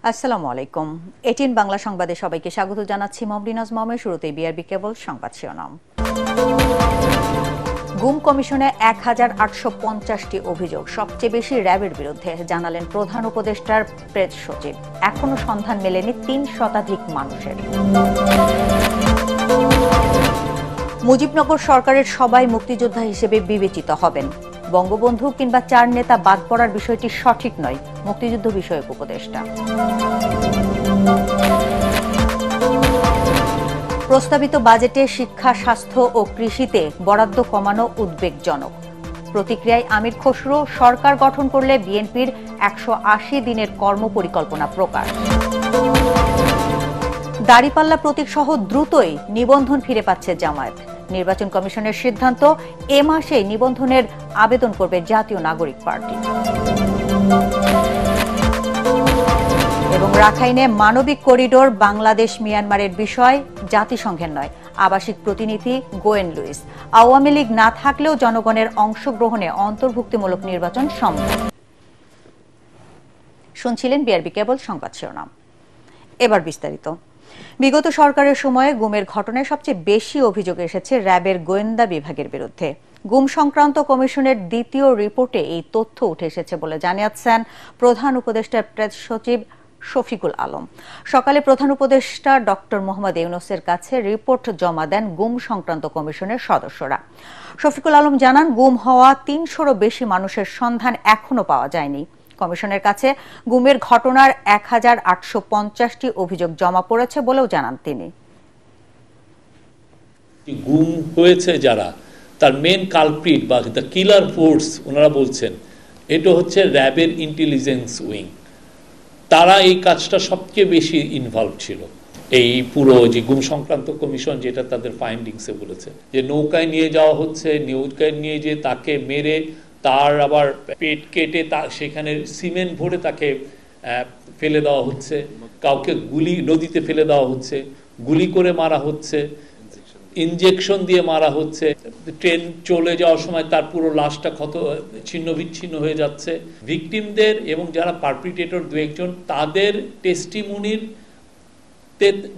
আসসালামু আলাইকুম। 18 বাংলা সংবাদে সবাইকে স্বাগত জানাচ্ছি। মমরিনাজ মমের শুরুতেই বিআরবি কেবল সংবাদ শিরোনাম। গুম কমিশনে ১,৮৫০টি অভিযোগ, সবচেয়ে বেশি র্যাবের বিরুদ্ধে, জানালেন প্রধান উপদেষ্টার প্রেস সচিব। এখনো সন্ধান মেলেনি ৩ শতাধিক মানুষের। মুজিবনগর সরকারের সবাই মুক্তিযোদ্ধা হিসেবে বিবেচিত হবেন। বঙ্গবন্ধু কিংবা ৪ নেতা বাদ পড়ার বিষয়টি সঠিক নয়, মুক্তিযুদ্ধ বিষয়ক উপদেষ্টা। প্রস্তাবিত বাজেটে শিক্ষা, স্বাস্থ্য ও কৃষিতে বরাদ্দ কমানো উদ্বেগজনক। প্রতিক্রিয়ায় আমির খসরু, সরকার গঠন করলে বিএনপির ১৮০ দিনের কর্মপরিকল্পনা প্রকাশ। দাড়িপাল্লা প্রতীক সহ দ্রুতই নিবন্ধন ফিরে পাচ্ছে জামায়াত। নির্বাচন কমিশনের সিদ্ধান্ত, এ মাসেই নিবন্ধনের আবেদন করবে জাতীয় নাগরিক পার্টি। এবং রাখাইনে মানবিক করিডোর বাংলাদেশ মিয়ানমারের বিষয় জাতিসংঘের নয়, আবাসিক প্রতিনিধি গোয়েন লুইস। আওয়ামী লীগ না থাকলেও জনগণের অংশগ্রহণে অন্তর্ভুক্তিমূলক নির্বাচন সম্ভব। শুনছিলেন বিআরবি কেবল সংবাদ শিরোনাম। এবার বিস্তারিত। বিগত সরকারের সময়ে গুমের ঘটনায় সবচেয়ে বেশি অভিযোগ এসেছে র্যাবের গোয়েন্দা বিভাগের বিরুদ্ধে। গুম সংক্রান্ত কমিশনের দ্বিতীয় রিপোর্টে এই তথ্য উঠে এসেছে বলে জানিয়েছেন প্রধান উপদেষ্টার প্রেস সচিব শফিকুল আলম। সকালে প্রধান উপদেষ্টা ডক্টর মোহাম্মদ ইউনূসের কাছে রিপোর্ট জমা দেন গুম সংক্রান্ত কমিশনের সদস্যরা। শফিকুল আলম জানান, গুম হওয়া ৩০০রও বেশি মানুষের সন্ধান এখনো পাওয়া যায়নি। কমিশনের কাছে গুমের ঘটনার ১,৮৫০টি অভিযোগ জমা পড়েছে বলেও জানান তিনি। গুম হয়েছে যারা, তার মেন কালপ্রিট বা দ্য কিলার ফোর্স ওনারা বলছেন এটা হচ্ছে র্যাবের ইন্টেলিজেন্স উইং। তারা এই কাজটা সবচেয়ে বেশি ইনভলভ ছিল। এই পুরো যে গুম সংক্রান্ত কমিশন যেটা তাদের ফাইন্ডিংসে বলেছে যে নৌকায় নিয়ে যাওয়া হচ্ছে, নৌকায় নিয়ে যে তাকে মেরে তার আবার পেট কেটে সেখানে সিমেন্ট ভরে তাকে ফেলে দেওয়া হচ্ছে, কাউকে গুলি নদীতে ফেলে দেওয়া হচ্ছে, গুলি করে মারা হচ্ছে, ইনজেকশন দিয়ে মারা হচ্ছে, ট্রেন চলে যাওয়ার সময় তার পুরো লাশটা ক্ষত ছিন্ন বিচ্ছিন্ন হয়ে যাচ্ছে। ভিকটিমদের এবং যারা পারপিটেটর দু একজন তাদের টেস্টিমনির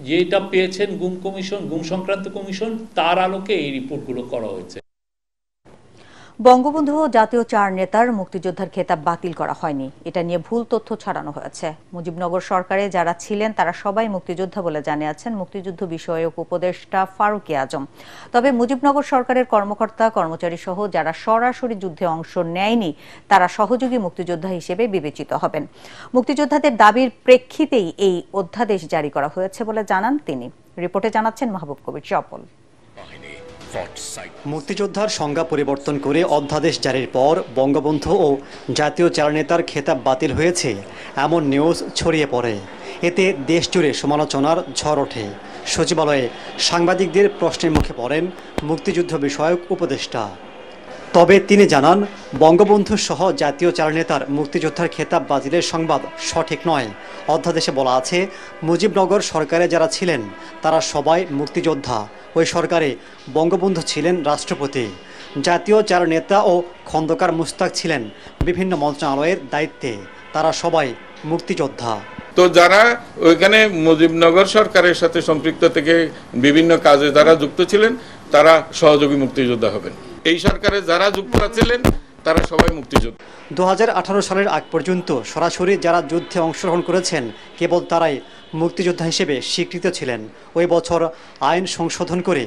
যেটা পেয়েছেন গুম কমিশন, গুম সংক্রান্ত কমিশন, তার আলোকে এই রিপোর্টগুলো করা হয়েছে। বঙ্গবন্ধু ও জাতীয় ৪ নেতার মুক্তিযোদ্ধার খেতাব বাতিল করা হয়নি, এটা নিয়ে ভুল তথ্য ছড়ানো হয়েছে। মুজিবনগর সরকারে যারা ছিলেন তারা সবাই মুক্তিযোদ্ধা বলে জানিয়েছেন মুক্তিযুদ্ধ বিষয়ক উপদেষ্টা ফারুক আজম। তবে মুজিবনগর সরকারের কর্মকর্তা কর্মচারী সহ যারা সরাসরি যুদ্ধে অংশ নেয়নি তারা সহযোগী মুক্তিযোদ্ধা হিসেবে বিবেচিত হবেন। মুক্তিযোদ্ধাদের দাবির প্রেক্ষিতেই এই অধ্যাদেশ জারি করা হয়েছে বলে জানান তিনি। রিপোর্টে জানাচ্ছেন মাহবুব কবির চপল। মুক্তিযোদ্ধার সংজ্ঞা পরিবর্তন করে অধ্যাদেশ জারির পর বঙ্গবন্ধু ও জাতীয় ৪ নেতার খেতাব বাতিল হয়েছে এমন নিউজ ছড়িয়ে পড়ে। এতে দেশজুড়ে সমালোচনার ঝড় ওঠে। সচিবালয়ে সাংবাদিকদের প্রশ্নের মুখে পড়েন মুক্তিযুদ্ধ বিষয়ক উপদেষ্টা। তবে তিনি জানান, বঙ্গবন্ধু সহ জাতীয় ৪ নেতার মুক্তিযোদ্ধার খেতাব বাতিলের সংবাদ সঠিক নয়। অধ্যাদেশে বলা আছে, মুজিবনগর সরকারে যারা ছিলেন তারা সবাই মুক্তিযোদ্ধা। ওই সরকারে বঙ্গবন্ধু ছিলেন রাষ্ট্রপতি। জাতীয় ৪ নেতা ও খন্দকার মুস্তাক ছিলেন বিভিন্ন মন্ত্রণালয়ের দায়িত্বে। তারা সবাই মুক্তিযোদ্ধা। তো যারা ওইখানে মুজিবনগর সরকারের সাথে সম্পৃক্ত থেকে বিভিন্ন কাজে যারা যুক্ত ছিলেন তারা সহযোগী মুক্তিযোদ্ধা হবেন। এই সরকারে যারা যুক্ত ছিলেন তারা সবাই মুক্তিযোদ্ধা। ২০১৮ সালের আগ পর্যন্ত সরাসরি যারা যুদ্ধে অংশগ্রহণ করেছেন কেবল তারাই মুক্তিযোদ্ধা হিসেবে স্বীকৃত ছিলেন। ওই বছর আইন সংশোধন করে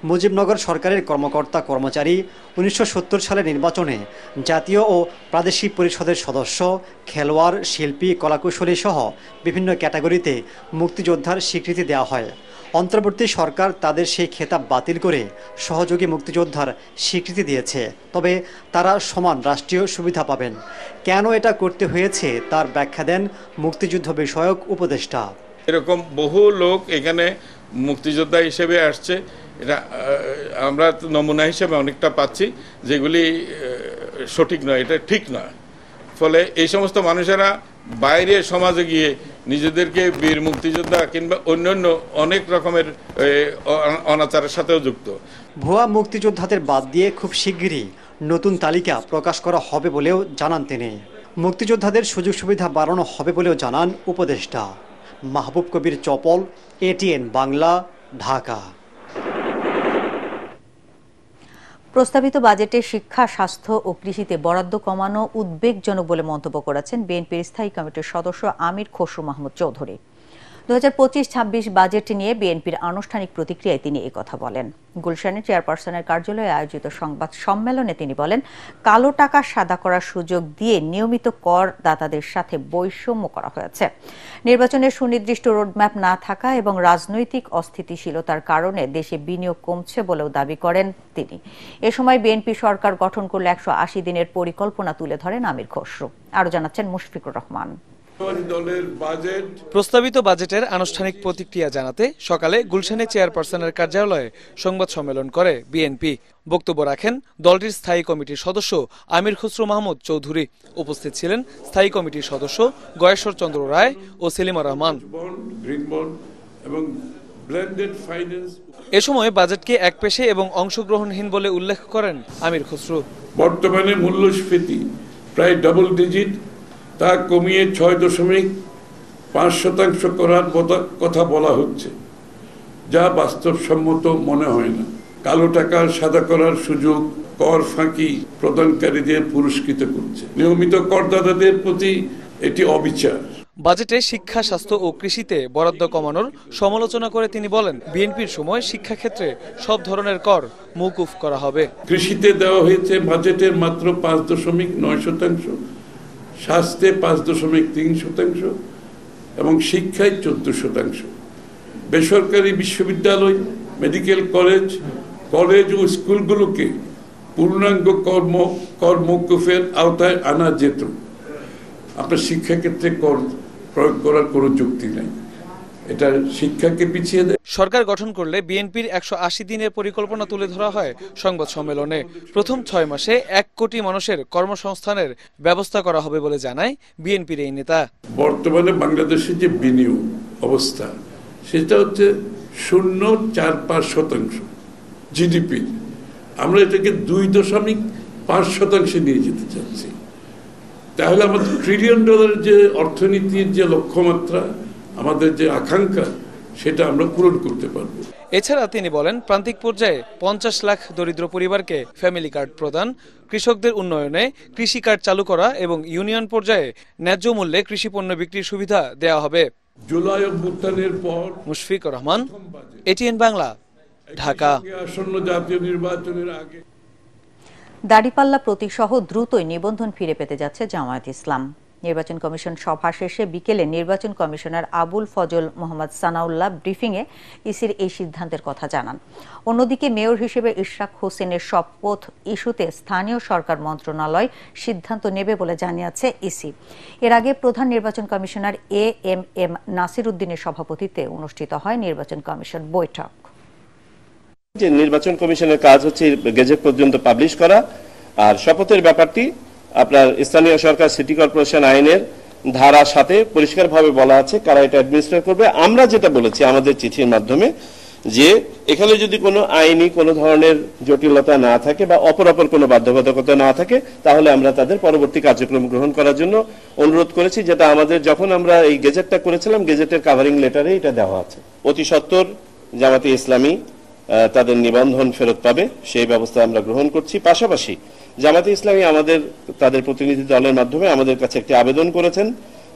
মুজিবনগর সরকারের কর্মকর্তা কর্মচারী ১৯৭০ সালের নির্বাচনে জাতীয় ও প্রাদেশিক পরিষদের সদস্য, খেলোয়াড়, শিল্পী, কলাকুশলী সহ বিভিন্ন ক্যাটাগরিতে মুক্তিযোদ্ধার স্বীকৃতি দেওয়া হয়। অন্তর্বর্তী সরকার তাদের সেই খেতাব বাতিল করে সহযোগী মুক্তিযোদ্ধার স্বীকৃতি দিয়েছে। তবে তারা সমান রাষ্ট্রীয় সুবিধা পাবেন। কেন এটা করতে হয়েছে তার ব্যাখ্যা দেন মুক্তিযুদ্ধ বিষয়ক উপদেষ্টা। এরকম বহু লোক এখানে মুক্তিযোদ্ধা হিসেবে আসছে, এটা আমরা নমুনা হিসেবে অনেকটা পাচ্ছি যেগুলি সঠিক নয়, এটা ঠিক নয়। ফলে এই সমস্ত মানুষেরা বাইরে সমাজে গিয়ে নিজেদেরকে বীর মুক্তিযোদ্ধা কিংবা অন্যান্য অনেক রকমের অনাচারের সাথেও যুক্ত। ভুয়া মুক্তিযোদ্ধাদের বাদ দিয়ে খুব শিগগিরই নতুন তালিকা প্রকাশ করা হবে বলেও জানান তিনি। মুক্তিযোদ্ধাদের সুযোগ সুবিধা বাড়ানো হবে বলেও জানান উপদেষ্টা। মাহবুব কবির চপল, ATN বাংলা, ঢাকা। প্রস্তাবিত বাজেটে শিক্ষা, স্বাস্থ্য ও কৃষিতে বরাদ্দ কমানো উদ্বেগজনক বলে মন্তব্য করেছেন বিএনপির স্থায়ী কমিটির সদস্য আমির খসরু মাহমুদ চৌধুরী। 2025-26 বাজেট নিয়ে বিএনপির আনুষ্ঠানিক প্রতিক্রিয়ায় তিনি একথা বলেন। গুলশানে চেয়ারপারসনের কার্যালয়ে আয়োজিত সংবাদ সম্মেলনে তিনি বলেন, কালো টাকা সাদা করার সুযোগ দিয়ে নিয়মিত করদাতাদের সাথে বৈষম্য করা হয়েছে। নির্বাচনের সুনির্দিষ্ট রোডম্যাপ না থাকা এবং রাজনৈতিক অস্থিতিশীলতার কারণে দেশে বিনিয়োগ কমছে বলেও দাবি করেন তিনি। এ সময় বিএনপি সরকার গঠন করলে 180 দিনের পরিকল্পনা তুলে ধরেন আমির খসরু। আরও জানাচ্ছেন মুশফিকুর রহমান। প্রস্তাবিত বাজেটের আনুষ্ঠানিক প্রতিক্রিয়া জানাতে সকালে গুলশানে চেয়ারপারসনের কার্যালয়ে সংবাদ সম্মেলন করে বিএনপি। বক্তব্য রাখেন দলটির স্থায়ী কমিটির সদস্য আমির খসরু মাহমুদ চৌধুরী। উপস্থিত ছিলেন স্থায়ী কমিটির সদস্য গয়েশ্বর চন্দ্র রায় ও সেলিমা রহমান। এ সময় বাজেটকে একপেশে এবং অংশগ্রহণহীন বলে উল্লেখ করেন আমির খসরু। বর্তমানে মূল্যস্ফীতি প্রায় ডাবল ডিজিট, তা কমিয়ে 6.5% করার কথা বলা হচ্ছে, যা বাস্তবসম্মত মনে হয় না। কালো টাকা সাদা করার সুযোগ কর ফাঁকি প্রদানকারীদের পুরস্কৃত করছে। নিয়মিত করদাতাদের প্রতি এটি অবিচার। বাজেটে শিক্ষা, স্বাস্থ্য ও কৃষিতে বরাদ্দ কমানোর সমালোচনা করে তিনি বলেন, বিএনপির সময় শিক্ষাক্ষেত্রে সব ধরনের কর মওকুফ করা হবে। কৃষিতে দেওয়া হয়েছে বাজেটের মাত্র 5.9%, স্বাস্থ্যে 5.3% এবং শিক্ষায় 14%। বেসরকারি বিশ্ববিদ্যালয়, মেডিকেল কলেজ ও স্কুলগুলোকে পূর্ণাঙ্গ কর মওকুফের আওতায় আনা যেত। আপনার শিক্ষাক্ষেত্রে কর প্রয়োগ করার কোনো যুক্তি নেই, এটা শিক্ষাকে পিছিয়ে দেয়। সরকার গঠন করলে বিএনপির 180 দিনের পরিকল্পনা তুলে ধরা হয় সংবাদ সম্মেলনে। প্রথম 6 মাসে 1 কোটি মানুষের কর্মসংস্থানের ব্যবস্থা করা হবে বলে জানায় বিএনপির এই নেতা। বর্তমানে বাংলাদেশের যে বিনিয়োগ অবস্থা, সেটা হচ্ছে 0.45% জিডিপি। আমরা এটাকে 2.5% নিয়ে যেতে চাচ্ছি। তাহলে আমাদের $1 ট্রিলিয়ন যে অর্থনীতির যে লক্ষ্যমাত্রা, আমাদের যে আকাঙ্ক্ষা, সেটা আমরা পূরণ করতে পারবো। এছাড়া তিনি বলেন, প্রান্তিক পর্যায়ে 50 লাখ দরিদ্র পরিবারকে ফ্যামিলি কার্ড প্রদান, কৃষকদের উন্নয়নে কৃষি কার্ড চালু করা এবং ইউনিয়ন পর্যায়ে ন্যায্য মূল্যে কৃষি পণ্য বিক্রির সুবিধা দেওয়া হবে। জুলাই অভ্যুত্থানের পর মুশফিকুর রহমান, ATN বাংলা, ঢাকা। আসন্ন জাতীয় নির্বাচনের আগে দাড়িপাল্লা প্রতীকসহ দ্রুতই নিবন্ধন ফিরে পেতে যাচ্ছে জামায়াত ইসলাম। নির্বাচন কমিশন সভা শেষে বিকেলে নির্বাচন কমিশনার আবুল ফজল মোহাম্মদ সানাউল্লাহ ব্রিফিংয়ে ইসির এই সিদ্ধান্তের কথা জানান। অন্যদিকে মেয়র হিসেবে ইশরাক হোসেনের শপথ ইস্যুতে স্থানীয় সরকার মন্ত্রণালয় সিদ্ধান্ত নেবে বলে জানিয়েছে ইসি। এর আগে প্রধান নির্বাচন কমিশনার AMM নাসির উদ্দিনের সভাপতিত্বে অনুষ্ঠিত হয় নির্বাচন কমিশন বৈঠক। যে নির্বাচন কমিশনের কাজ হচ্ছে গেজেট পর্যন্ত পাবলিশ করা, আর শপথের ব্যাপারটি আপনার স্থানীয় সরকার সিটি কর্পোরেশন আইনের ধারা 7 পরিষ্কারভাবে বলা আছে কারা এটা অ্যাডমিনিস্ট্রেট করবে। আমরা যেটা বলেছি আমাদের চিঠির মাধ্যমে, যে এখানে যদি কোনো আইনি কোনো ধরনের জটিলতা না থাকে বা অপর কোনো বাধ্যবাধকতা না থাকে, তাহলে আমরা তাদের পরবর্তী কার্যক্রম গ্রহণ করার জন্য অনুরোধ করেছি, যেটা আমাদের যখন আমরা এই গেজেটটা করেছিলাম, গেজেটের কাভারিং লেটারে এটা দেওয়া আছে। অতি সত্বর জামাতে ইসলামী তাদের নিবন্ধন ফেরত পাবে, সেই ব্যবস্থা আমরা গ্রহণ করছি। পাশাপাশি জামাতে ইসলামী তাদের প্রতিনিধি দলের মাধ্যমে আমাদের কাছে একটি আবেদন করেছেন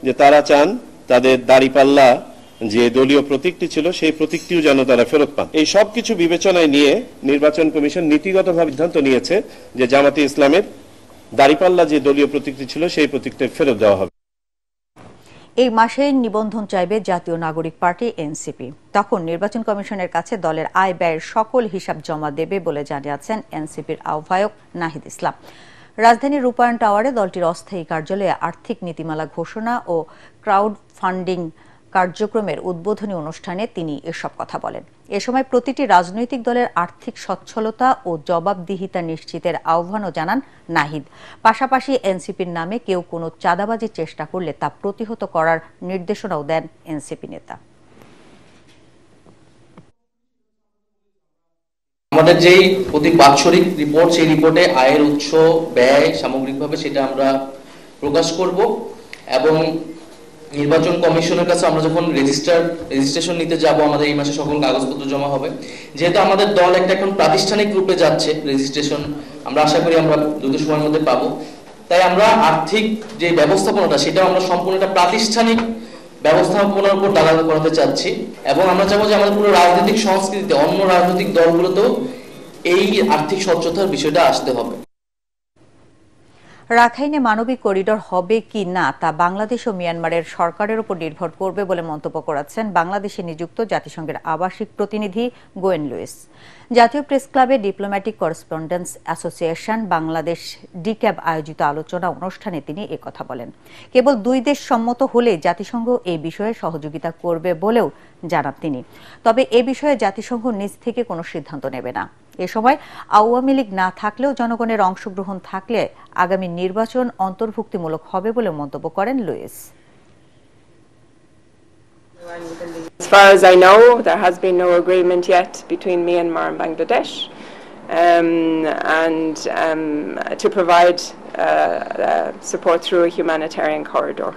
যে তারা চান তাদের দাড়িপাল্লা যে দলীয় প্রতীকটি ছিল, সেই প্রতীকটিও যেন তারা ফেরত পান। এই সব কিছু বিবেচনায় নিয়ে নির্বাচন কমিশন নীতিগতভাবে সিদ্ধান্ত নিয়েছে যে জামাতে ইসলামের দাড়িপাল্লা যে দলীয় প্রতীকটি ছিল, সেই প্রতীকটি ফেরত দেওয়া হবে। এই মাসে নিবন্ধন চাইবে জাতীয় নাগরিক পার্টি এনসিপি। তখন নির্বাচন কমিশনের কাছে দলের আয় ব্যয়ের সকল হিসাব জমা দেবে বলে জানিয়েছেন এনসিপির আহ্বায়ক নাহিদ ইসলাম। রাজধানীর রূপায়ণ টাওয়ারে দলটির অস্থায়ী কার্যালয়ে আর্থিক নীতিমালা ঘোষণা ও ক্রাউড ফান্ডিং কার্যক্রমের উদ্বোধনী অনুষ্ঠানে তিনি এসব কথা বলেন। এ সময় প্রতিটি রাজনৈতিক দলের আর্থিক সচ্ছলতা ও জবাবদিহিতা নিশ্চিতের আহ্বানও জানান নাহিদ। পাশাপাশি এনসিপির নামে কেউ কোনো চাঁদাবাজির চেষ্টা করলে তা প্রতিহত করার নির্দেশনাও দেন এনসিপি নেতা। আমাদের যেই প্রতি বাৎসরিক রিপোর্ট, সেই রিপোর্টে আয়ের উৎস, ব্যয় সামগ্রিকভাবে সেটা আমরা প্রকাশ করব এবং নির্বাচন কমিশনের কাছে আমরা যখন রেজিস্ট্রেশন নিতে যাব আমাদের এই মাসে সকল কাগজপত্র জমা হবে। যেহেতু আমাদের দল এখন প্রাতিষ্ঠানিক রূপে যাচ্ছে, রেজিস্ট্রেশন আমরা আশা করি আমরা দ্রুত সময়ের মধ্যে পাবো। তাই আমরা আর্থিক যে ব্যবস্থাপনাটা সেটা আমরা সম্পূর্ণ একটা প্রাতিষ্ঠানিক ব্যবস্থাপনার উপর দাঁড়ানো করাতে চাচ্ছি এবং আমরা চাবো যে আমাদের পুরো রাজনৈতিক সংস্কৃতিতে অন্য রাজনৈতিক দলগুলোতেও এই আর্থিক স্বচ্ছতার বিষয়টা আসতে হবে। রাখাইনে মানবিক করিডোর হবে কি না তা বাংলাদেশ ও মিয়ানমারের সরকারের উপর নির্ভর করবে বলে মন্তব্য করেছেন বাংলাদেশে নিযুক্ত জাতিসংঘের আবাসিক প্রতিনিধি গোয়েন লুইস। জাতীয় প্রেস ক্লাবে diplomatic correspondence association Bangladesh DCAB আয়োজিত আলোচনা অনুষ্ঠানে তিনি একথা বলেন। কেবল দুই দেশ সম্মত হলে জাতিসংঘ এই বিষয়ে সহযোগিতা করবে বলেও জানান তিনি। তবে এ বিষয়ে জাতিসংঘ নিজ থেকে কোনো সিদ্ধান্ত নেবে না। এ সময় আওয়ামী লীগ না থাকলেও জনগণের অংশগ্রহণ থাকলে আগামী নির্বাচন অন্তর্ভুক্তিমূলক হবে বলে মন্তব্য করেন Luis. As far as I know, there has been no agreement yet between Myanmar and Bangladesh to provide support through a humanitarian corridor.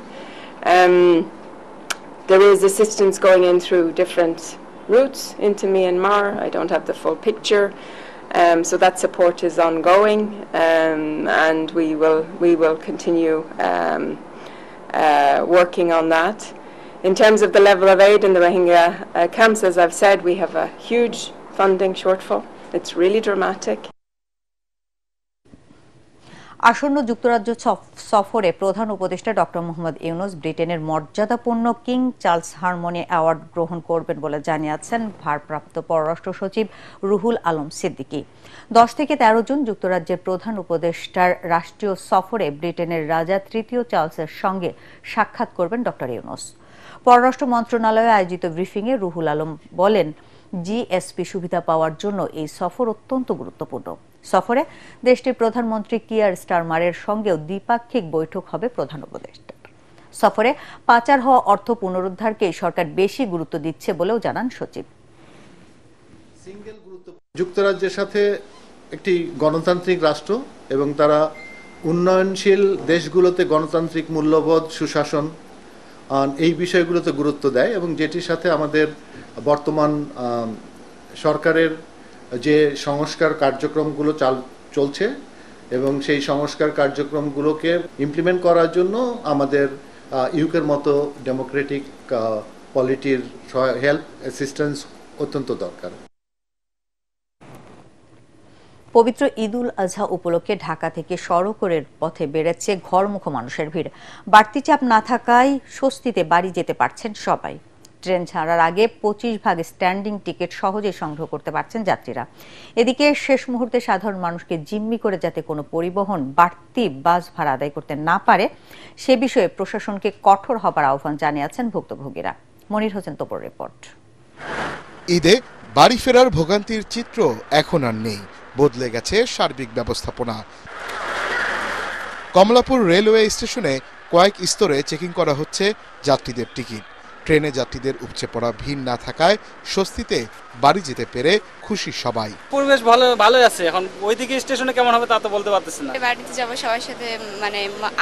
There is assistance going in through different routes into Myanmar. I don't have the full picture, so that support is ongoing, and we will continue working on that. In terms of the level of aid in the Rohingya camps, as I've said, we have a huge funding shortfall. It's really dramatic. আসন্ন যুক্তরাজ্য সফরে প্রধান উপদেষ্টা doctor Mohammad Yunus ব্রিটেনের মর্যাদাপূর্ণ king Charles harmony award গ্রহণ করবেন বলে জানিয়েছেন ভারপ্রাপ্ত পররাষ্ট্র সচিব রুহুল আলম সিদ্দিকী। 10 থেকে 13 জুন যুক্তরাজ্যের প্রধান উপদেষ্টার রাষ্ট্রীয় সফরে ব্রিটেনের রাজা তৃতীয় চার্লসের সঙ্গে সাক্ষাৎ করবেন ডক্টর ইউনূস। পররাষ্ট্র মন্ত্রণালয়ে আয়োজিত ব্রিফিংয়ে রুহুল আলম বলেন, জিএসপি সুবিধা পাওয়ার জন্য এই সফর অত্যন্ত গুরুত্বপূর্ণ। সফরে দেশটির প্রধানমন্ত্রী কিয়ার স্টারমারের সঙ্গেও দ্বিপাক্ষিক বৈঠক হবে প্রধান উপদেষ্টার। সফরে পাচার হওয়া অর্থ পুনরুদ্ধারকে সরকার বেশি গুরুত্ব দিচ্ছে বলেও জানান সচিব। যুক্তরাজ্যের সাথে একটি গণতান্ত্রিক রাষ্ট্র এবং তারা উন্নয়নশীল দেশগুলোতে গণতান্ত্রিক মূল্যবোধ, সুশাসন এই বিষয়গুলোতে গুরুত্ব দেয় এবং যেটির সাথে আমাদের বর্তমান সরকারের যে সংস্কার কার্যক্রমগুলো চলছে এবং সেই সংস্কার কার্যক্রমগুলোকে ইমপ্লিমেন্ট করার জন্য আমাদের ইউকের মতো ডেমোক্রেটিক পলিটির হেল্প অ্যাসিস্ট্যান্স অত্যন্ত দরকার। পবিত্র ঈদুল আজহা উপলক্ষে ঢাকা থেকে সড়কের পথে বেড়েছে ঘরমুখো মানুষের ভিড়। বাড়তি চাপ না থাকায় স্বস্তিতে বাড়ি যেতে পারছেন সবাই। ট্রেন ছাড়ার আগে 25 ভাগ স্ট্যান্ডিং টিকিট সহজে সংগ্রহ করতে পারছেন যাত্রীরা। এদিকে শেষ মুহূর্তে সাধারণ মানুষকে জিম্মি করে যাতে কোনো পরিবহন বাড়তি বাস ভাড়া আদায় করতে না পারে সে বিষয়ে প্রশাসনকে কঠোর হবার আহ্বান জানিয়েছেন ভুক্তভোগীরা। মনির হোসেন তোপর রিপোর্ট। ঈদে বাড়ি ফেরার ভোগান্তির চিত্র এখন আর নেই, বদলে গেছে সার্বিক ব্যবস্থাপনা। কমলাপুর রেলওয়ে স্টেশনে কয়েক স্তরে চেকিং করা হচ্ছে যাত্রীদের টিকিট। ট্রেনে যাত্রীদের উপচে পড়া ভিড় না থাকায় স্বস্তিতে বাড়ি যেতে পেরে খুশি সবাই। পরিবেশ ভালো আছে। এখন ওইদিকে স্টেশনে কেমন হবে তা তো বলতে পারতেছি না। বাড়িতে যাব, সবার সাথে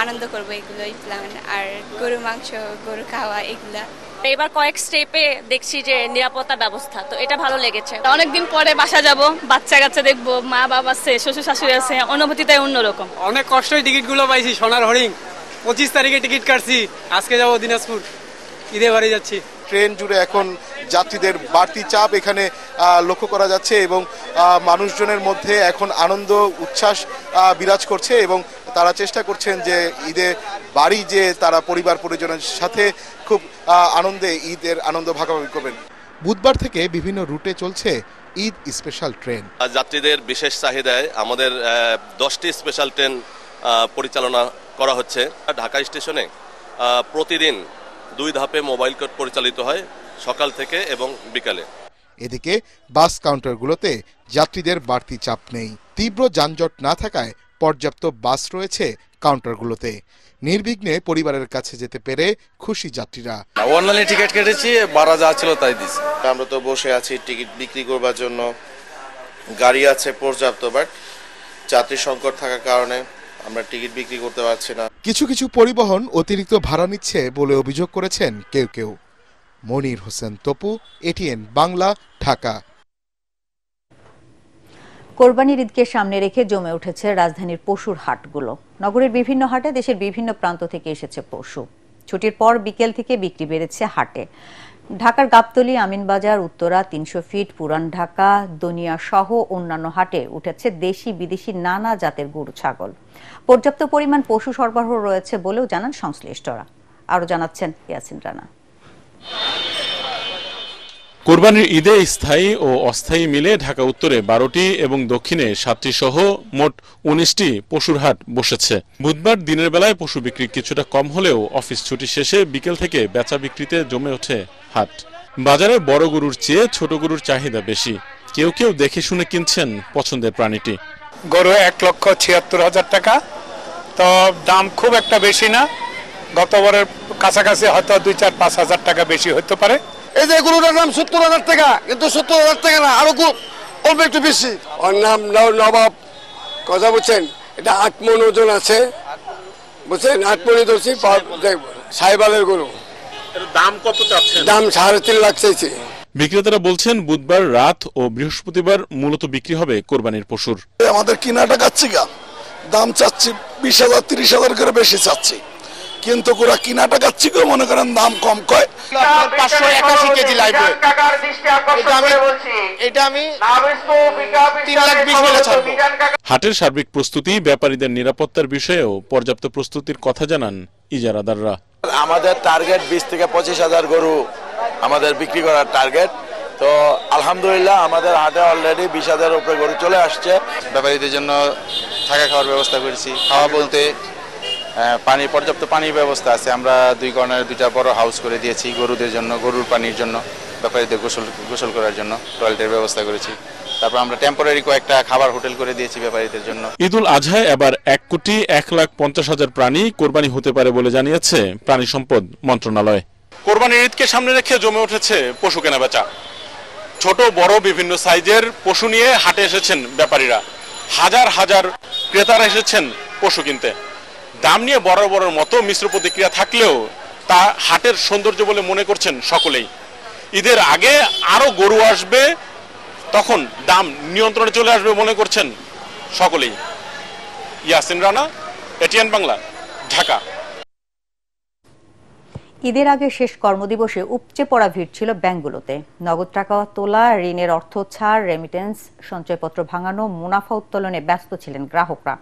আনন্দ করবো, এগুলোই প্ল্যান। আর গরু মাংস, গরু খাওয়া এগুলা। এবার কয়েক স্টেপে দেখছি যে নিরাপত্তা ব্যবস্থা, তো এটা ভালো লেগেছে। অনেকদিন পরে বাসা যাব, বাচ্চা কাচ্চা দেখবো, মা বাবা আছে, শ্বশুর শাশুড়ি আছে, অনুভূতিটাই অন্যরকম। অনেক কষ্টই টিকিটগুলো পাইছি। সোনার হরিং 25 তারিখে টিকিট কাটছি, আজকে যাব দিনাজপুর, ঈদে বাড়ি যাচ্ছি। ট্রেন জুড়ে এখন যাত্রীদের বাড়তি চাপ এখানে লক্ষ্য করা যাচ্ছে এবং মানুষজনের মধ্যে এখন আনন্দ উচ্ছ্বাস বিরাজ করছে এবং তারা চেষ্টা করছেন যে ঈদে বাড়ি যে তারা পরিবার পরিজনের সাথে খুব আনন্দে ঈদের আনন্দ ভাগাভাগি করবেন। বুধবার থেকে বিভিন্ন রুটে চলছে ঈদ স্পেশাল ট্রেন। যাত্রীদের বিশেষ চাহিদায় আমাদের 10টি স্পেশাল ট্রেন পরিচালনা করা হচ্ছে। ঢাকা স্টেশনে প্রতিদিন 2 ধাপে মোবাইল কোড পরিচালিত হয়, সকাল থেকে এবং বিকালে। এদিকে বাস কাউন্টারগুলোতে যাত্রীদের বাড়তি চাপ নেই। তীব্র যানজট না থাকায় পর্যাপ্ত বাস রয়েছে কাউন্টারগুলোতে। নির্বিঘ্নে পরিবারের কাছে যেতে পেরে খুশি যাত্রীরা। অনলাইনে টিকিট কেটেছি, ভাড়া যা ছিল তাই দিছি। আমরা তো বসে আছি টিকিট বিক্রি করবার জন্য, গাড়ি আছে পর্যাপ্ত, বাট যাত্রী সংকট থাকার কারণে আমরা টিকিট বিক্রি করতে পারছি না। কিছু কিছু পরিবহন অতিরিক্ত ভাড়া নিচ্ছে বলে অভিযোগ করেছেন কেউ কেউ। মনির হোসেন তপু, এটিএন বাংলা, ঢাকা। কোরবানির ঈদকে সামনে রেখে জমে উঠেছে রাজধানীর পশুর হাটগুলো। নগরের বিভিন্ন হাটে দেশের বিভিন্ন প্রান্ত থেকে এসেছে পশু। ছুটির পর বিকেল থেকে বিক্রি বেড়েছে হাটে। ঢাকার গাবতলী, আমিনবাজার, উত্তরা, ৩০০ ফিট, পুরান ঢাকা, দনিয়া সহ অন্যান্য হাটে উঠেছে দেশি বিদেশি নানা জাতের গরু ছাগল। পর্যাপ্ত পরিমাণ পশু সরবরাহ রয়েছে বলেও জানান সংশ্লিষ্টরা। আরও জানাচ্ছেন ইয়াসিন রানা। কোরবানির ঈদে স্থায়ী ও অস্থায়ী মিলে ঢাকা উত্তরে 12টি এবং দক্ষিণে 7টি সহ মোট 19টি পশুর হাট বসেছে। বুধবার দিনের বেলায় পশু বিক্রি কিছুটা কম হলেও অফিস ছুটি শেষে বিকেল থেকে বেচা বিক্রিতে জমে ওঠে হাট। বাজারে বড় গরুর চেয়ে ছোট গরুর চাহিদা বেশি। কেউ কেউ দেখে শুনে কিনছেন পছন্দের প্রাণীটি। গরু 1,76,000 টাকা, তো দাম খুব একটা বেশি না। গতবারের কাছাকাছি হয়তো 2-4-5 হাজার টাকা বেশি হতে পারে। এই যে গরুটার দাম 70,000 টাকা, কিন্তু 70,000 টাকা না, আরো অল্প একটু বেশি। ওর নাম নবাব, কথা বলছেন, এটা 8 মণ ওজন আছে, বুঝছেন, 8 মণই ধরছি। সাইবালের গরু। দাম কত চাচ্ছেন? দাম 3.5 লাখ চাইছে। বিক্রেতারা বলছেন বুধবার রাত ও বৃহস্পতিবার মূলত বিক্রি হবে কোরবানির পশুর। আমাদের কিনাটা কাচ্ছি গা, দাম চাচ্ছি 20,000 30,000 করে বেশি চাচ্ছি, কিন্তু ওরা কিনাটা কাচ্ছি গো, মনে করেন দাম কম কয়। 581 কেজি লাগবে, এটা আমি 3,20,000 বলে ছাড়বো। হাটের সার্বিক প্রস্তুতি, ব্যাপারীদের নিরাপত্তার বিষয়েও পর্যাপ্ত প্রস্তুতির কথা জানান ইজারাদাররা। আমাদের টার্গেট 20 থেকে 25,000 গরু আমাদের বিক্রি করার টার্গেট। তো আলহামদুলিল্লাহ আমাদের হাটে অলরেডি 20,000 উপরে গরু চলে আসছে। ব্যাপারীদের জন্য থাকা খাওয়ার ব্যবস্থা করেছি। খাওয়া বলতে পানি, পর্যাপ্ত পানির ব্যবস্থা আছে। আমরা 2 কর্নারে 2টা বড় হাউস করে দিয়েছি গরুদের জন্য, গরুর পানির জন্য, ব্যাপারীদের গোসল করার জন্য টয়লেটের ব্যবস্থা করেছি। তারপর আমরা টেম্পোরারি কয়েকটা খাবার হোটেল করে দিয়েছি ব্যাপারীদের জন্য। ঈদুল আজহায় এবার 1,50,00,000 প্রাণী কোরবানি হতে পারে বলে জানিয়েছে প্রাণী সম্পদ মন্ত্রণালয়। কোরবানির ঈদকে সামনে রেখে জমে উঠেছে পশু কেনাবেচা। ছোট বড় বিভিন্ন সাইজের পশু নিয়ে হাটে এসেছেন ব্যাপারীরা। হাজার হাজার ক্রেতারা এসেছেন পশু কিনতে। দাম নিয়ে বড় বড় মতো মিশ্র প্রতিক্রিয়া থাকলেও তা হাটের সৌন্দর্য বলে মনে করছেন সকলেই। ঈদের আগে আরো গরু আসবে, তখন দাম নিয়ন্ত্রণে চলে আসবে মনে করছেন সকলেই। ইয়াসিন রানা, এটিএন বাংলা, ঢাকা। ঈদের আগে শেষ কর্মদিবসে উপচে পড়া ভিড় ছিল ব্যাংকগুলোতে। নগদ টাকা তোলা, ঋণের অর্থ ছাড়, রেমিটেন্স, সঞ্চয়পত্র ভাঙানো, মুনাফা উত্তোলনে ব্যস্ত ছিলেন গ্রাহকরা।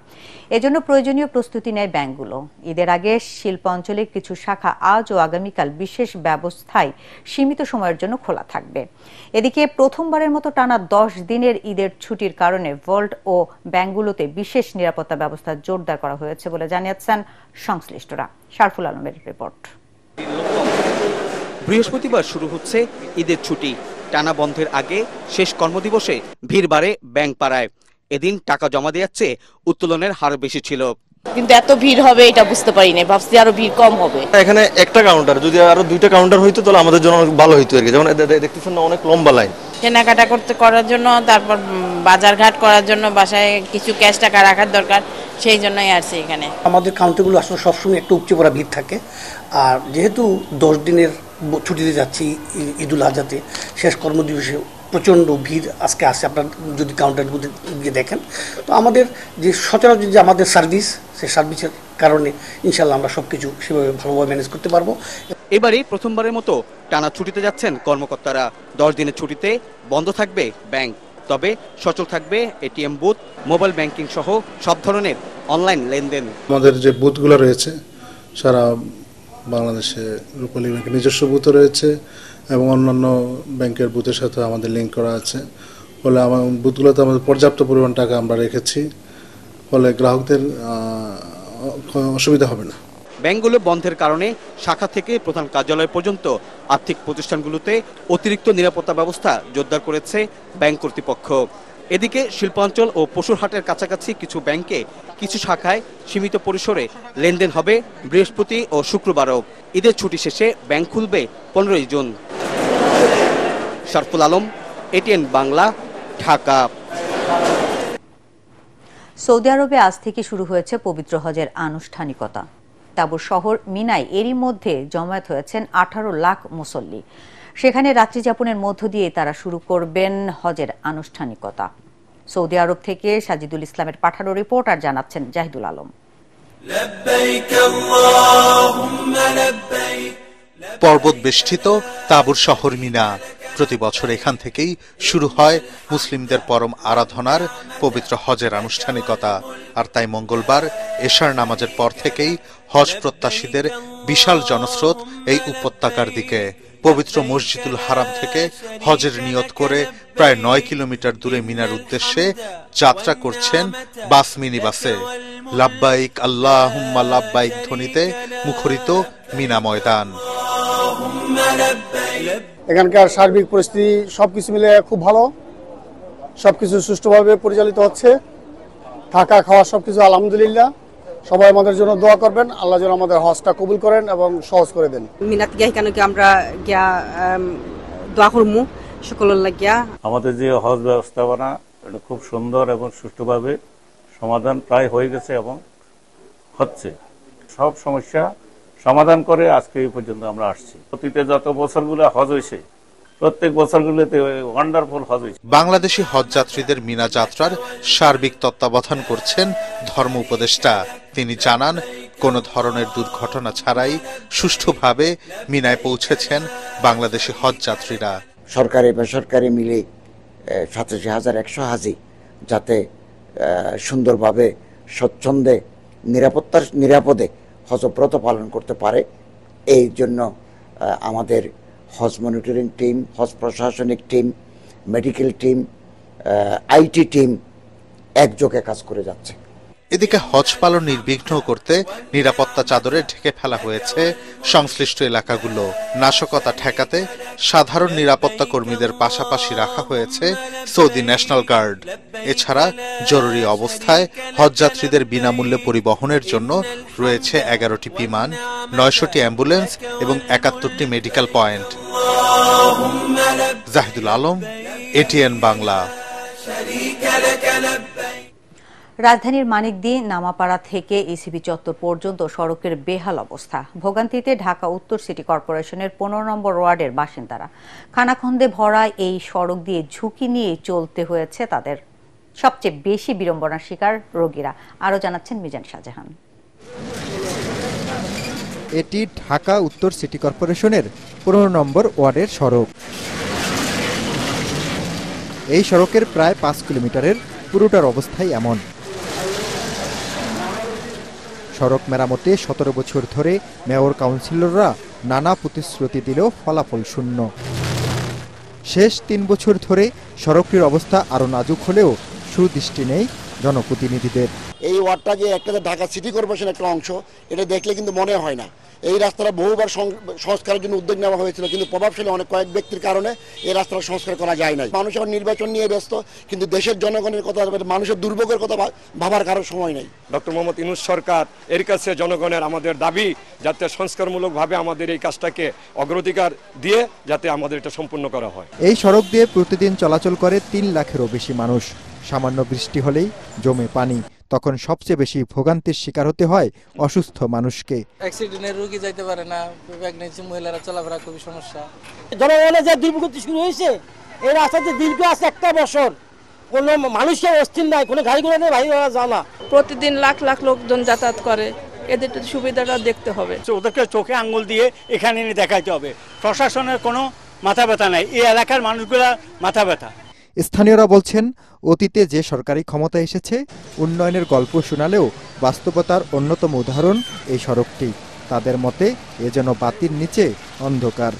এজন্য প্রয়োজনীয় প্রস্তুতি নেয় ব্যাংকগুলো। ঈদের আগে শিল্পাঞ্চলের কিছু শাখা আজ ও আগামীকাল বিশেষ ব্যবস্থায় সীমিত সময়ের জন্য খোলা থাকবে। এদিকে প্রথমবারের মতো টানা 10 দিনের ঈদের ছুটির কারণে ভল্ট ও ব্যাংকগুলোতে বিশেষ নিরাপত্তা ব্যবস্থা জোরদার করা হয়েছে বলে জানিয়েছেন সংশ্লিষ্টরা। শারফুল আলমের রিপোর্ট। বৃহস্পতিবার শুরু হচ্ছে ঈদের ছুটি। টানা বন্ধের আগে শেষ কর্মদিবসে ভিড় বাড়ে ব্যাংক পাড়ায়। এদিন টাকা জমা দেওয়াচ্ছে উত্তোলনের হার বেশি ছিল, কিন্তু এত ভিড় হবে এটা বুঝতে পারিনি, ভাবছি আরো ভিড় কম হবে। এখানে একটা কাউন্টার, যদি আরো 2টা কাউন্টার হইতো তাহলে আমাদের জন্য অনেক ভালো হইতো আর কি। যেমন দেখতেছেন না, অনেক লম্বা লাইন। কেনাকাটা করার জন্য, তারপর বাজারঘাট করার জন্য বাসায় কিছু ক্যাশ টাকা রাখার দরকার, সেই জন্যই আসছি এখানে। আমাদের কাউন্টারগুলো আসলে সবসময় একটু উপচে পড়া ভিড় থাকে। আর যেহেতু 10 দিনের ছুটিতে যাচ্ছি ঈদুল আজহাতে, শেষ কর্মদিবসে প্রচণ্ড ভিড় আজকে আসছে। আপনার যদি কাউন্টারগুলো গিয়ে দেখেন, তো আমাদের যে সচরাচর যে আমাদের সার্ভিস, সেই সার্ভিসের কারণে ইনশাল্লাহ আমরা সব কিছু সেভাবে ভালোভাবে ম্যানেজ করতে পারবো। এবারই প্রথমবারের মতো টানা ছুটিতে যাচ্ছেন কর্মকর্তারা। 10 দিনের ছুটিতে বন্ধ থাকবে ব্যাংক, তবে সচল থাকবে এটিএম বুথ, মোবাইল ব্যাংকিং সহ সব ধরনের অনলাইন লেনদেন। আমাদের যে বুথগুলো রয়েছে সারা বাংলাদেশে, রূপালী ব্যাংকের নিজস্ব বুথও রয়েছে এবং অন্যান্য ব্যাংকের বুথের সাথে আমাদের লিঙ্ক করা আছে। ফলে আমার বুথগুলোতে আমাদের পর্যাপ্ত পরিমাণ টাকা আমরা রেখেছি, ফলে গ্রাহকদের অসুবিধা হবে না। ব্যাংকগুলো বন্ধের কারণে শাখা থেকে প্রধান কার্যালয় পর্যন্ত আর্থিক প্রতিষ্ঠানগুলোতে অতিরিক্ত নিরাপত্তা ব্যবস্থা জোরদার করেছে ব্যাংক কর্তৃপক্ষ। এদিকে শিল্পাঞ্চল ও পশুরহাটের কাছাকাছি কিছু ব্যাংকে কিছু শাখায় সীমিত পরিসরে লেনদেন হবে বৃহস্পতি ও শুক্রবারও। ঈদের ছুটি শেষে ব্যাংক খুলবে 15 June. Sharful Alam, ATN Bangla, Dhaka. Saudi আরবে আজ থেকে শুরু হয়েছে পবিত্র হজের আনুষ্ঠানিকতা। তাবুর শহর মিনায় এরই মধ্যে জমায়েত হয়েছেন 18 লাখ মুসল্লি। সেখানে রাত্রি যাপনের মধ্য দিয়ে তারা শুরু করবেন হজের আনুষ্ঠানিকতা। সৌদি আরব থেকে সাজিদুল ইসলামের পাঠানো রিপোর্ট আর জানাচ্ছেন জাহিদুল আলম। পর্বত বেষ্টিত তাবুর শহর মিনা। প্রতি বছর এখান থেকেই শুরু হয় মুসলিমদের পরম আরাধনার পবিত্র হজের আনুষ্ঠানিকতা। আর তাই মঙ্গলবার এশার নামাজের পর থেকেই হজ প্রত্যাশীদের বিশাল জনস্রোত এই উপত্যকার দিকে। পবিত্র মসজিদুল হারাম থেকে হজের নিয়ত করে প্রায় 9 কিলোমিটার দূরে মিনার উদ্দেশ্যে যাত্রা করছেন বাস মিনি বাসে। লাব্বাইক আল্লাহুম্মা লাব্বাইক ধ্বনিতে মুখরিত মিনা ময়দান। এখানকার সার্বিক পরিস্থিতি সবকিছু মিলে খুব ভালো, সবকিছু সুষ্ঠুভাবে পরিচালিত হচ্ছে। থাকা খাওয়া সবকিছু আলহামদুলিল্লাহ। সবাই আমাদের জন্য দোয়া করবেন, আল্লাহ যেন আমাদের হজটা কবুল করেন এবং সহজ করে দেন। মিনাত গিয়া কেন কি আমরা গিয়া দোয়া করমু সকলের লাগিয়া। আমাদের যে হজ ব্যবস্থাপনা এটা খুব সুন্দর এবং সুষ্ঠুভাবে সমাধান প্রায় হয়ে গেছে এবং হচ্ছে। সব সমস্যা সমাধান করে আজকে এই পর্যন্ত আমরা আসছি। অতীতে যত বছরগুলো হজ হয়েছে প্রত্যেক বছরগুলোতে ওয়ান্ডারফুল হজ হয়েছে। বাংলাদেশি হজ যাত্রীদের মিনা যাত্রার সার্বিক তত্ত্বাবধান করছেন ধর্ম উপদেষ্টা। তিনি জানান, কোন ধরনের দুর্ঘটনা ছাড়াই সুষ্ঠুভাবে মিনায় পৌঁছেছেন বাংলাদেশি হজ যাত্রীরা। সরকারি বেসরকারি মিলে 87,100 হাজি যাতে সুন্দরভাবে স্বচ্ছন্দে নিরাপদে হজব্রত পালন করতে পারে, এই জন্য আমাদের হজ মনিটরিং টিম, হজ প্রশাসনিক team, medical team, IT team একযোগে কাজ করে যাচ্ছে। এদিকে হজ পালন নির্বিঘ্ন করতে নিরাপত্তা চাদরে ঢেকে ফেলা হয়েছে সংশ্লিষ্ট এলাকাগুলো। নাশকতা ঠেকাতে সাধারণ নিরাপত্তা কর্মীদের পাশাপাশি রাখা হয়েছে সৌদি ন্যাশনাল গার্ড। এছাড়া জরুরি অবস্থায় হজযাত্রীদের বিনামূল্যে পরিবহনের জন্য রয়েছে 11টি বিমান, 900টি অ্যাম্বুলেন্স এবং 71টি medical point. Zahidul Alam, ATN Bangla. রাজধানীর মানিকদি নামাপাড়া থেকে ইসিবি চত্বর পর্যন্ত সড়কের বেহাল অবস্থা। ভোগান্তিতে ঢাকা উত্তর সিটি কর্পোরেশনের 15 নম্বর ওয়ার্ডের বাসিন্দারা। খানাখন্দে ভরা এই সড়ক দিয়ে ঝুঁকি নিয়ে চলতে হয়েছে তাদের। সবচেয়ে বেশি বিড়ম্বনার শিকার রোগীরা। আরও জানাচ্ছেন মিজান শাহজাহান। এটি ঢাকা উত্তর সিটি কর্পোরেশনের 15 নম্বর ওয়ার্ডের সড়ক। এই সড়কের প্রায় 5 কিলোমিটারের পুরোটার অবস্থাই এমন। সড়ক মেরামতে 17 বছর ধরে মেয়র কাউন্সিলররা নানা প্রতিশ্রুতি দিলেও ফলাফল শূন্য। শেষ 3 বছর ধরে সড়কটির অবস্থা আরও নাজুক হলেও সুদৃষ্টি নেই জনপ্রতিনিধিদের। এই ওয়ার্ডটা যে একটা ঢাকা সিটি কর্পোরেশন একটা অংশ, এটা দেখলে কিন্তু মনে হয় না। এই রাস্তাটা বহুবার সংস্কারের জন্য উদ্যোগ নেওয়া হয়েছিল, কিন্তু প্রভাবশালী অনেক কয়েক ব্যক্তির কারণে এই রাস্তাটা সংস্কার করা যায় নাই। মানুষ এখন নির্বাচন নিয়ে ব্যস্ত, কিন্তু দেশের জনগণের কথা, মানুষের দুর্ভোগের কথা ভাবার কারো সময় নেই। ডক্টর মোহাম্মদ ইউনূস সরকার এর কাছে জনগণের আমাদের দাবি যাতে সংস্কারমূলকভাবে আমাদের এই কাজটাকে অগ্রাধিকার দিয়ে যাতে আমাদের এটা সম্পূর্ণ করা হয়। এই সড়ক দিয়ে প্রতিদিন চলাচল করে 3 লাখেরও বেশি মানুষ। সামান্য বৃষ্টি হলেই জমে পানি, তখন সবচেয়ে বেশি ভোগান্তির শিকার হতে হয় অসুস্থ মানুষকে। অ্যাক্সিডেন্টের রোগী যাইতে পারে না, প্রেগন্যান্সি মহিলারা চলাফেরা খুবই সমস্যা। জনগণের যে দুর্ভোগতি শুরু হয়েছে, এই রাস্তাতে দীর্ঘ আছে 1 বছর, কোনো মানুষের অস্থির নাই, কোনো গাড়ি ঘোড়া নেই, বাইরে যায় না। প্রতিদিন লাখ লাখ লোকজন যাতায়াত করে, এদের সুবিধাটা দেখতে হবে। ওদেরকে চোখে আঙ্গুল দিয়ে এখানে এনে দেখাইতে হবে। প্রশাসনের কোনো মাথা ব্যথা নাই, এই এলাকার মানুষগুলা মাথা ব্যথা। স্থানীয়রা বলছেন, অতীতে যে সরকারি ক্ষমতা এসেছে উন্নয়নের গল্প শোনালেও বাস্তবতার অন্যতম উদাহরণ এই সড়কটি। তাদের মতে এ যেন বাতির নিচে অন্ধকার।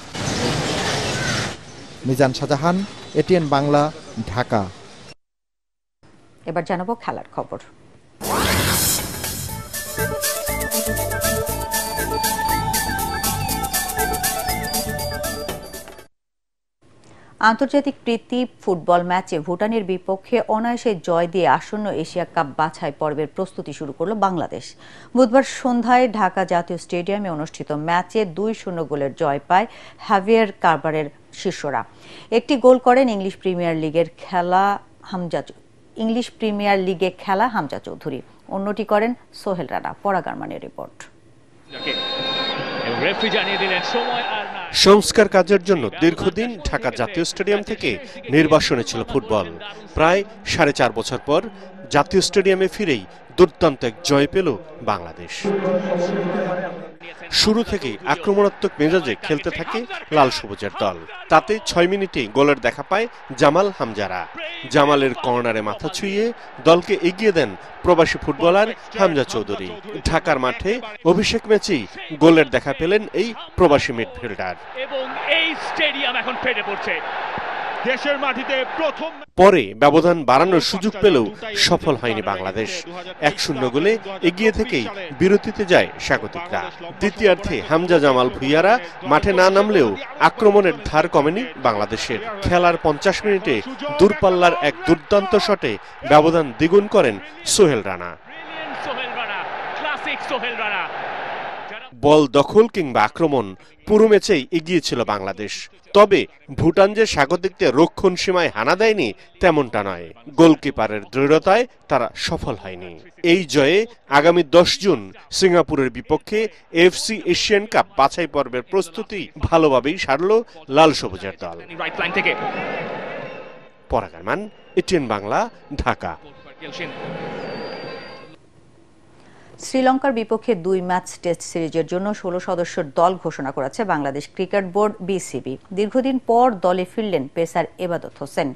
মিজান শাহজাহান, এটিএন বাংলা, ঢাকা। এবার জানাবো খেলার খবর। আন্তর্জাতিক প্রীতি ফুটবল ম্যাচে ভুটানের বিপক্ষে অনায়াসে জয় দিয়ে আসন্ন এশিয়া কাপ বাছাই পর্বের প্রস্তুতি শুরু করল বাংলাদেশ। বুধবার সন্ধ্যায় ঢাকা জাতীয় স্টেডিয়ামে অনুষ্ঠিত ম্যাচে 2-0 গোলের জয় পায় হাভিয়ার কারবারের শিষ্যরা। একটি গোল করেন ইংলিশ প্রিমিয়ার লিগের খেলা হামজা ইংলিশ প্রিমিয়ার লিগে খেলা হামজা চৌধুরী, অন্যটি করেন সোহেল রানা। পরাগ আরমানের রিপোর্ট। সংস্কার কাজের জন্য দীর্ঘদিন ঢাকা জাতীয় স্টেডিয়াম থেকে নির্বাসনে ছিল ফুটবল। প্রায় 4.5 বছর পর জাতীয় স্টেডিয়ামে ফিরেই দুর্দান্ত এক জয় পেল বাংলাদেশ। শুরু থেকেই আক্রমণাত্মক মেজাজে খেলতে থাকে লাল সবুজের দল। তাতে 6 মিনিটেই গোলের দেখা পায় জামাল হামজারা। জামালের কর্নারে মাথা ছুঁয়ে দলকে এগিয়ে দেন প্রবাসী ফুটবলার হামজা চৌধুরী। ঢাকার মাঠে অভিষেক ম্যাচেই গোলের দেখা পেলেন এই প্রবাসী মিডফিল্ডার। এবং এই স্টেডিয়াম এখন ফেটে পড়ছে। দেশের মাটিতে প্রথম পরে ব্যবধান বাড়ানোর সুযোগ পেলেও সফল হয়নি বাংলাদেশ। 1-0 গোলে এগিয়ে থেকেই বিরতিতে যায় স্বাগতিকরা। দ্বিতীয়ার্ধে হামজা জামাল ভুইয়ারা মাঠে না নামলেও আক্রমণের ধার কমেনি বাংলাদেশের। খেলার 50 মিনিটে দূরপাল্লার এক দুর্দান্ত শটে ব্যবধান দ্বিগুণ করেন সোহেল রানা। বল দখল কিংবা আক্রমণ পুরো ম্যাচেই এগিয়ে ছিল বাংলাদেশ। তবে ভুটান যে স্বাগতিকদের রক্ষণ সীমায় হানা দেয়নি তেমনটা নয়। গোলকিপারের দৃঢ়তায় তারা সফল হয়নি। এই জয়ে আগামী 10 জুন সিঙ্গাপুরের বিপক্ষে এফসি এশিয়ান কাপ বাছাই পর্বের প্রস্তুতি ভালোভাবেই সারল লাল সবুজের দল। পরাগ আরমান, এটিএন বাংলা, ঢাকা। শ্রীলঙ্কার বিপক্ষে 2 ম্যাচ টেস্ট সিরিজের জন্য 16 সদস্যের দল ঘোষণা করেছে বাংলাদেশ ক্রিকেট বোর্ড বিসিবি। দীর্ঘদিন পর দলে ফিরলেন পেসার এবাদত হোসেন।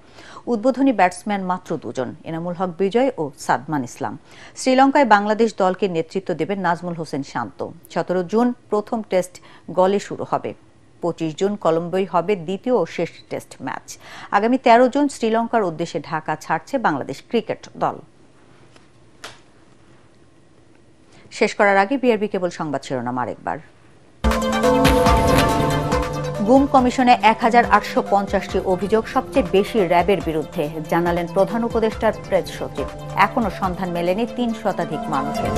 উদ্বোধনী ব্যাটসম্যান মাত্র 2 জন, এনামুল হক বিজয় ও সাদমান ইসলাম। শ্রীলঙ্কায় বাংলাদেশ দলকে নেতৃত্ব দেবেন নাজমুল হোসেন শান্ত। 17 জুন প্রথম টেস্ট গলে শুরু হবে। 25 জুন কলম্বোয় হবে দ্বিতীয় ও শেষ টেস্ট ম্যাচ। আগামী 13 জুন শ্রীলঙ্কার উদ্দেশ্যে ঢাকা ছাড়ছে বাংলাদেশ ক্রিকেট দল। শেষ করার আগে বিআরবি কেবল সংবাদ শিরোনাম আরেকবার। গুম কমিশনে 1850টি অভিযোগ, সবচেয়ে বেশি র্যাবের বিরুদ্ধে, জানালেন প্রধান উপদেষ্টার প্রেস সচিব। এখনো সন্ধান মেলেনি 3 শতাধিক মানুষের।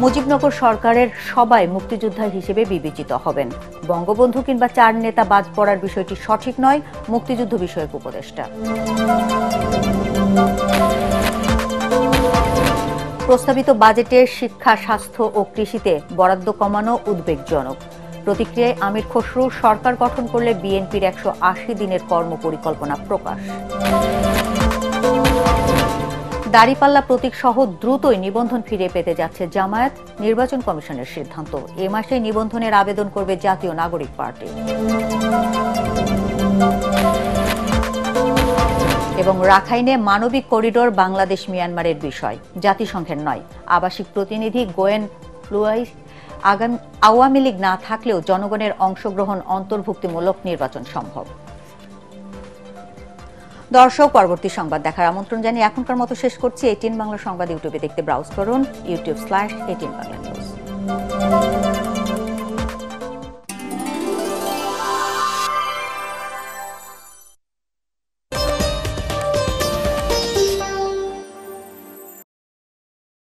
মুজিবনগর সরকারের সবাই মুক্তিযোদ্ধা হিসেবে বিবেচিত হবেন। বঙ্গবন্ধু কিংবা 4 নেতা বাদ পড়ার বিষয়টি সঠিক নয়, মুক্তিযুদ্ধ বিষয়ক উপদেষ্টা। প্রস্তাবিত বাজেটে শিক্ষা, স্বাস্থ্য ও কৃষিতে বরাদ্দ কমানো উদ্বেগজনক। প্রতিক্রিয়ায় আমির খসরু, সরকার গঠন করলে বিএনপির 180 দিনের কর্মপরিকল্পনা প্রকাশ। দাড়িপাল্লা প্রতীক সহ দ্রুতই নিবন্ধন ফিরে পেতে যাচ্ছে জামায়াত, নির্বাচন কমিশনের সিদ্ধান্ত। এ মাসে নিবন্ধনের আবেদন করবে জাতীয় নাগরিক পার্টি। এবং রাখাইনে মানবিক করিডোর বাংলাদেশ মিয়ানমারের বিষয়, জাতিসংঘের নয়। আবাসিক প্রতিনিধি গোয়েন লুয়াইস, আওয়ামী লীগ না থাকলেও জনগণের অংশগ্রহণ অন্তর্ভুক্তিমূলক নির্বাচন সম্ভব। দর্শক, পরবর্তী সংবাদ দেখার আমন্ত্রণ জানিয়ে এখনকার মতো শেষ করছি। এটিএন বাংলা সংবাদ ইউটিউবে দেখতে ব্রাউজ করুন youtube/ATN Bangla News।